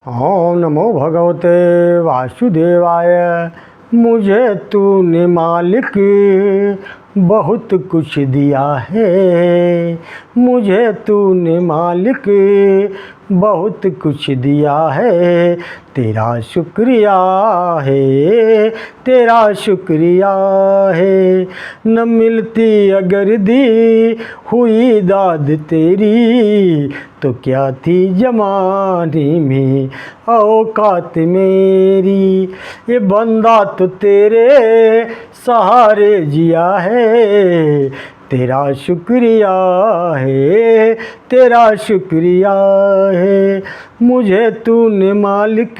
ओम नमो भगवते वासुदेवाय। मुझे तूने मालिक बहुत कुछ दिया है, मुझे तूने मालिक बहुत कुछ दिया है। तेरा शुक्रिया है, तेरा शुक्रिया है। न मिलती अगर दी हुई दाद तेरी, तो क्या थी जमाने में औकात मेरी। ये बंदा तो तेरे सहारे जिया है, तेरा शुक्रिया है, तेरा शुक्रिया है। मुझे तूने मालिक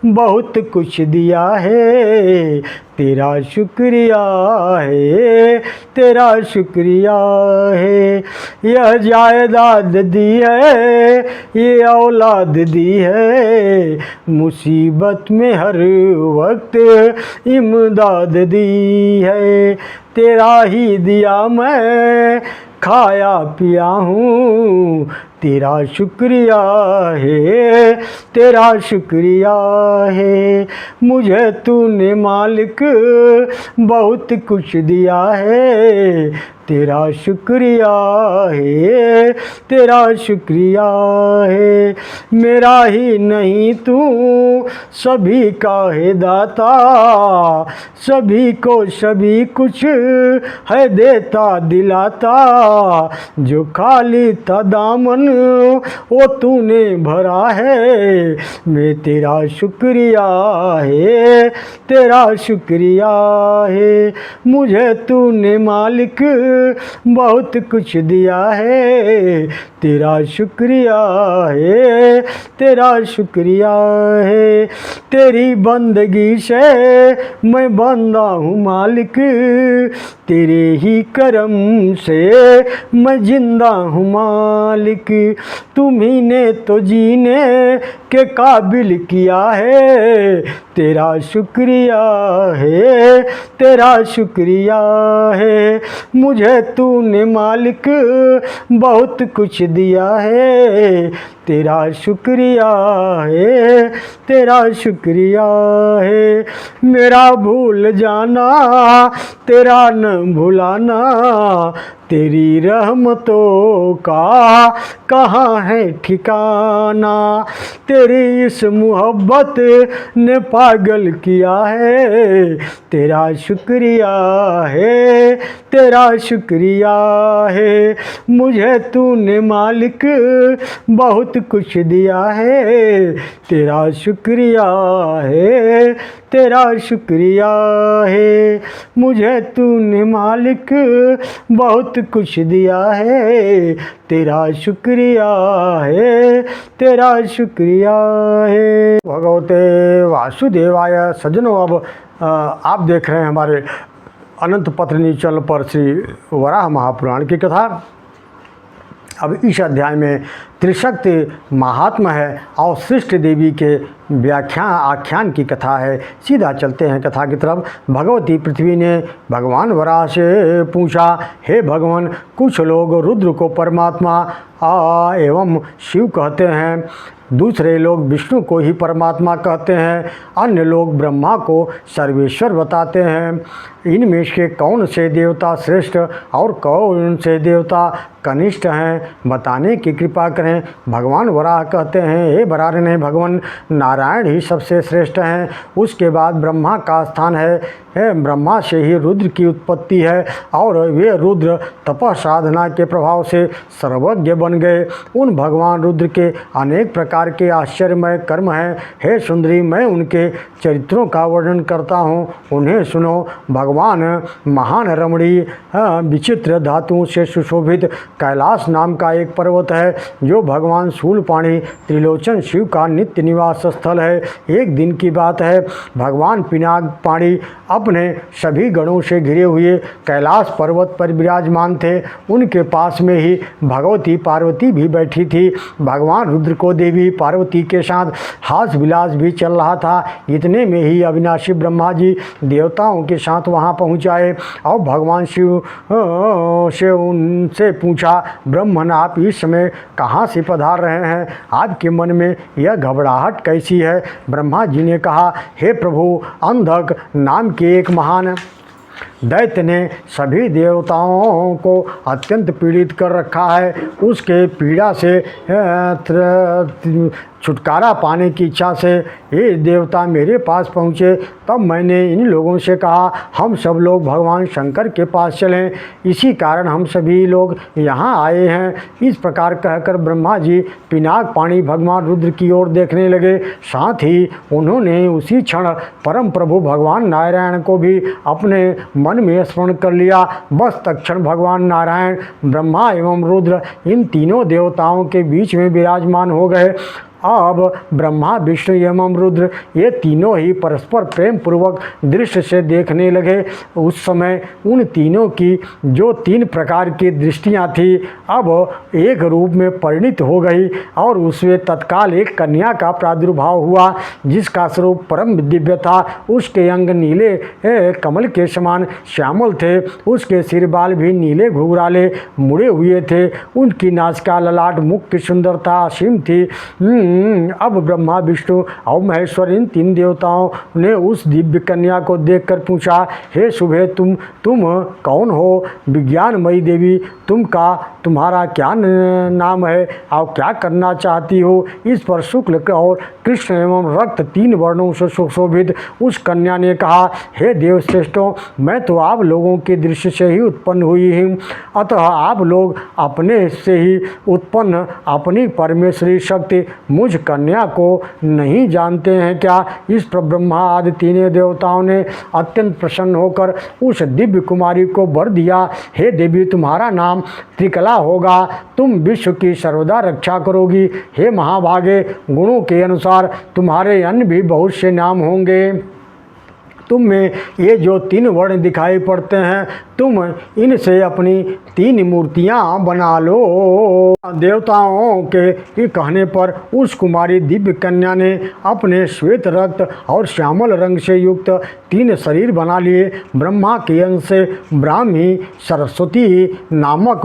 बहुत कुछ दिया है, तेरा शुक्रिया है, तेरा शुक्रिया है। यह जायदाद दी है, ये औलाद दी है, मुसीबत में हर वक्त इमदाद दी है। तेरा ही दिया मैं खाया पिया हूँ, तेरा शुक्रिया है, तेरा शुक्रिया है। मुझे तूने मालिक बहुत कुछ दिया है, तेरा शुक्रिया है, तेरा शुक्रिया है। मेरा ही नहीं तू सभी का है दाता, सभी को सभी कुछ है देता दिलाता। जो खाली था दामन वो तूने भरा है, मैं तेरा शुक्रिया है, तेरा शुक्रिया है। मुझे तूने मालिक बहुत कुछ दिया है, तेरा शुक्रिया है, तेरा शुक्रिया है। तेरी बंदगी से मैं बंदा हूँ मालिक, तेरे ही करम से मैं जिंदा हूँ मालिक। तुम्ही ने तो जीने के काबिल किया है, तेरा शुक्रिया है, तेरा शुक्रिया है। मुझे तूने मालिक बहुत कुछ दिया है, तेरा शुक्रिया है, तेरा शुक्रिया है। मेरा भूल जाना तेरा न भुलाना, तेरी रहमतों का कहाँ है ठिकाना। तेरी इस मोहब्बत ने पागल किया है, तेरा शुक्रिया है, तेरा शुक्रिया है। मुझे तूने मालिक बहुत कुछ दिया है, तेरा शुक्रिया है, तेरा शुक्रिया है। मुझे तूने मालिक बहुत कुछ दिया है, तेरा शुक्रिया है, तेरा शुक्रिया है। भगवते वासुदेवाय। सज्जनों, अब आप देख रहे हैं हमारे अनंत पत्रिनी चैनल पर श्री वराह महापुराण की कथा। अब इस अध्याय में त्रिशक्ति महात्मा है और सृष्टि देवी के व्याख्यान आख्यान की कथा है। सीधा चलते हैं कथा की तरफ। भगवती पृथ्वी ने भगवान वराह से पूछा, हे भगवान, कुछ लोग रुद्र को परमात्मा एवं शिव कहते हैं, दूसरे लोग विष्णु को ही परमात्मा कहते हैं, अन्य लोग ब्रह्मा को सर्वेश्वर बताते हैं। इनमें से कौन से देवता श्रेष्ठ और कौन से देवता कनिष्ठ हैं, बताने की कृपा करें। भगवान वराह कहते हैं, हे बरानने भगवान, नारायण ही सबसे श्रेष्ठ हैं, उसके बाद ब्रह्मा का स्थान है। ब्रह्मा से ही रुद्र की उत्पत्ति है और वे रुद्र तप साधना के प्रभाव से सर्वज्ञ बन गए। उन भगवान रुद्र के अनेक प्रकार के आश्चर्यमय कर्म हैं। हे सुंदरी, मैं उनके चरित्रों का वर्णन करता हूँ, उन्हें सुनो। भगवान महान रमणीय विचित्र धातुओं से सुशोभित कैलाश नाम का एक पर्वत है, जो भगवान शूलपाणी त्रिलोचन शिव का नित्य निवास स्थल है। एक दिन की बात है, भगवान पिनाक पाणी अपने सभी गणों से घिरे हुए कैलाश पर्वत पर विराजमान थे। उनके पास में ही भगवती पार्वती भी बैठी थी। भगवान रुद्र को देवी पार्वती के साथ हास विलास भी चल रहा था। इतने में ही अविनाशी ब्रह्मा जी देवताओं के साथ वहां पहुँच आए और भगवान शिव से उनसे पूछा, पूछा, ब्रह्मन आप इस समय कहाँ से पधार रहे हैं? आपके मन में यह घबराहट कैसी है? ब्रह्मा जी ने कहा, हे प्रभु, अंधक नाम के एक महान दैत्य ने सभी देवताओं को अत्यंत पीड़ित कर रखा है। उसके पीड़ा से छुटकारा पाने की इच्छा से ये देवता मेरे पास पहुँचे। तब मैंने इन लोगों से कहा, हम सब लोग भगवान शंकर के पास चलें, इसी कारण हम सभी लोग यहाँ आए हैं। इस प्रकार कहकर ब्रह्मा जी पिनाक पाणी भगवान रुद्र की ओर देखने लगे। साथ ही उन्होंने उसी क्षण परम प्रभु भगवान नारायण को भी अपने मन में स्मरण कर लिया। बस तत्क्षण भगवान नारायण, ब्रह्मा एवं रुद्र इन तीनों देवताओं के बीच में विराजमान हो गए। अब ब्रह्मा, विष्णु एवं रुद्र ये तीनों ही परस्पर प्रेम पूर्वक दृश्य से देखने लगे। उस समय उन तीनों की जो 3 प्रकार की दृष्टियां थी अब एक रूप में परिणित हो गई और उसमें तत्काल एक कन्या का प्रादुर्भाव हुआ, जिसका स्वरूप परम दिव्य था। उसके अंग नीले कमल के समान श्यामल थे। उसके सिर बाल भी नीले घुघराले मुड़े हुए थे। उनकी नासिका, ललाट, मुख की सुंदरता असीम थी। अब ब्रह्मा, विष्णु और महेश्वर इन 3 देवताओं ने उस दिव्य कन्या को देखकर पूछा, हे शुभे, तुम कौन हो? विज्ञानमयी देवी, तुम्हारा क्या नाम है और क्या करना चाहती हो? इस पर शुक्ल और कृष्ण एवं रक्त 3 वर्णों से सुशोभित उस कन्या ने कहा, हे देवश्रेष्ठों, मैं तो आप लोगों के दृश्य से ही उत्पन्न हुई हूँ, अतः आप लोग अपने से ही उत्पन्न अपनी परमेश्वरी शक्ति मुझ कन्या को नहीं जानते हैं क्या? इस पर ब्रह्मा आदि 3 देवताओं ने अत्यंत प्रसन्न होकर उस दिव्य कुमारी को वर दिया, हे देवी, तुम्हारा नाम त्रिकला होगा, तुम विश्व की सर्वदा रक्षा करोगी। हे महाभागे, गुणों के अनुसार तुम्हारे अन्य भी बहुत से नाम होंगे। तुम में ये जो 3 वर्ण दिखाई पड़ते हैं, तुम इनसे अपनी 3 मूर्तियाँ बना लो। देवताओं के कहने पर उस कुमारी दिव्य कन्या ने अपने श्वेत रक्त और श्यामल रंग से युक्त 3 शरीर बना लिए। ब्रह्मा के अंश से ब्राह्मी सरस्वती नामक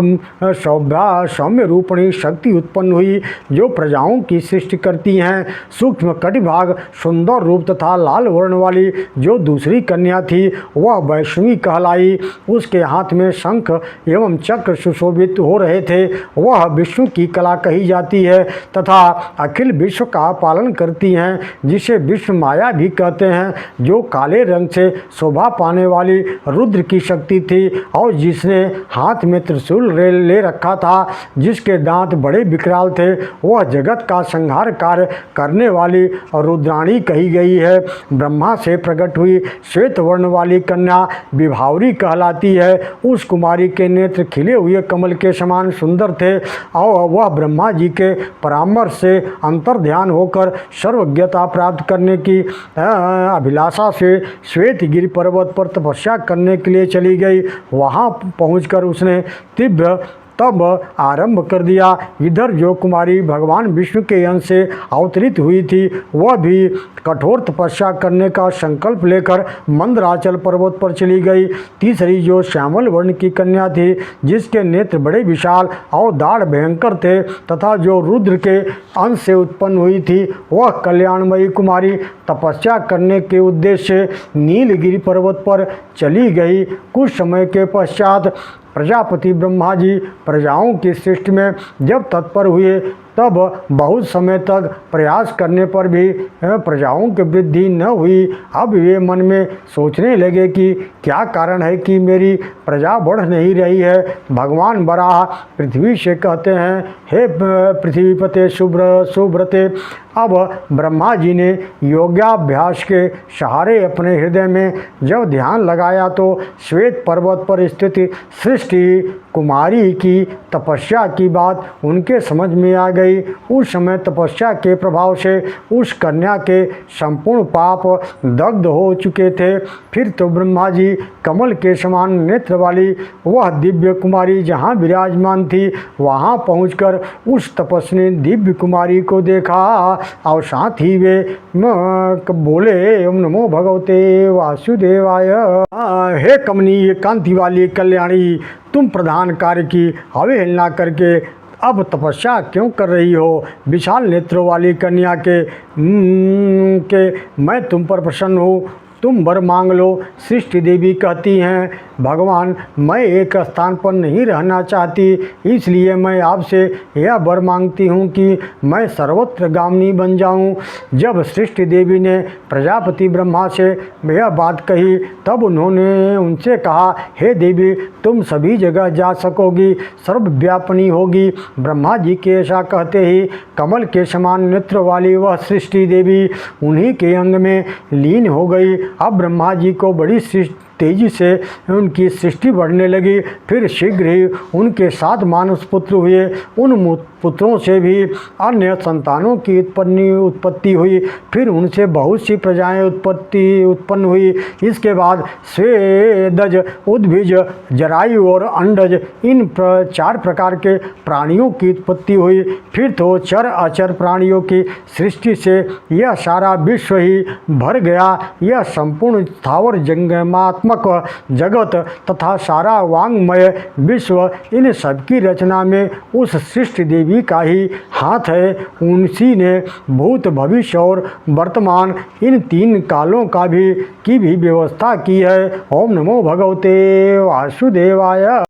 सौम्य रूपणी शक्ति उत्पन्न हुई, जो प्रजाओं की सृष्टि करती हैं। सूक्ष्म कटिभाग, सुंदर रूप तथा लाल वर्ण वाली जो दूसरी कन्या थी, वह वैष्णवी कहलाई। उसके हाथ में शंख एवं चक्र सुशोभित हो रहे थे। वह विष्णु की कला कही जाती है तथा अखिल विश्व का पालन करती हैं, जिसे विश्व माया भी कहते हैं, जो काले रंग से शोभा पाने वाली रुद्र की शक्ति थी और जिसने हाथ में त्रिशूल ले रखा था, जिसके दांत बड़े विकराल थे। वह जगत का संहार कार्य करने वाली रुद्राणी कही गई है। ब्रह्मा से प्रकट हुई श्वेत वर्ण वाली कन्या विभावरी कहलाती है। उस कुमारी के नेत्र खिले हुए कमल के समान सुंदर थे और वह ब्रह्मा जी के परामर्श से अंतर ध्यान होकर सर्वज्ञता प्राप्त करने की अभिलाषा से श्वेतगिरि पर्वत पर तपस्या करने के लिए चली गई। वहाँ पहुंचकर उसने तीव्र तब आरंभ कर दिया। इधर जो कुमारी भगवान विष्णु के अंश से अवतरित हुई थी, वह भी कठोर तपस्या करने का संकल्प लेकर मंदराचल पर्वत पर चली गई। तीसरी जो श्यामल वर्ण की कन्या थी, जिसके नेत्र बड़े विशाल और दाढ़ भयंकर थे तथा जो रुद्र के अंश से उत्पन्न हुई थी, वह कल्याणमयी कुमारी तपस्या करने के उद्देश्य से नीलगिरि पर्वत पर चली गई। कुछ समय के पश्चात प्रजापति ब्रह्मा जी प्रजाओं की सृष्टि में जब तत्पर हुए, तब बहुत समय तक प्रयास करने पर भी प्रजाओं की वृद्धि न हुई। अब वे मन में सोचने लगे कि क्या कारण है कि मेरी प्रजा बढ़ नहीं रही है। भगवान वराह पृथ्वी से कहते हैं, हे पृथ्वीपते सुब्रते। अब ब्रह्मा जी ने योगाभ्यास के सहारे अपने हृदय में जब ध्यान लगाया, तो श्वेत पर्वत पर स्थित सृष्टि कुमारी की तपस्या की बात उनके समझ में आ गई। उस समय तपस्या के प्रभाव से उस कन्या के संपूर्ण पाप दग्ध हो चुके थे। फिर तो ब्रह्मा जी कमल के समान नेत्र वाली वह दिव्य कुमारी जहाँ विराजमान थी, वहाँ पहुंचकर उस तपस्वी दिव्य कुमारी को देखा और साथ ही वे बोले, ओम नमो भगवते वासुदेवाय। हे कमनीय कांति वाली कल्याणी तुम प्रधान कार्य की अवहेलना करके अब तपस्या क्यों कर रही हो? विशाल नेत्रों वाली कन्या के मैं तुम पर प्रसन्न हूँ, तुम वर मांग लो। सृष्टि देवी कहती हैं, भगवान मैं एक स्थान पर नहीं रहना चाहती, इसलिए मैं आपसे यह वर मांगती हूँ कि मैं सर्वत्र गामिनी बन जाऊँ। जब सृष्टि देवी ने प्रजापति ब्रह्मा से यह बात कही तब उन्होंने उनसे कहा, हे देवी तुम सभी जगह जा सकोगी, सर्वव्यापिनी होगी। ब्रह्मा जी के ऐसा कहते ही कमल के समान नेत्र वाली वह सृष्टि देवी उन्हीं के अंग में लीन हो गई। अब ब्रह्मा जी को बड़ी तेजी से उनकी सृष्टि बढ़ने लगी। फिर शीघ्र ही उनके 7 मानस पुत्र हुए। उन पुत्रों से भी अन्य संतानों की उत्पत्ति हुई। फिर उनसे बहुत सी प्रजाएं उत्पन्न हुई। इसके बाद स्वेदज, उद्भिज, जरायु और अंडज, इन 4 प्रकार के प्राणियों की उत्पत्ति हुई। फिर तो चर अचर प्राणियों की सृष्टि से यह सारा विश्व ही भर गया। यह संपूर्ण स्थावर जंगमात्मक जगत तथा सारा वांग्मय विश्व, इन सबकी रचना में उस सृष्टि देवी का ही हाथ है। उसी ने भूत, भविष्य और वर्तमान इन 3 कालों की भी व्यवस्था की है। ओम नमो भगवते वासुदेवाय।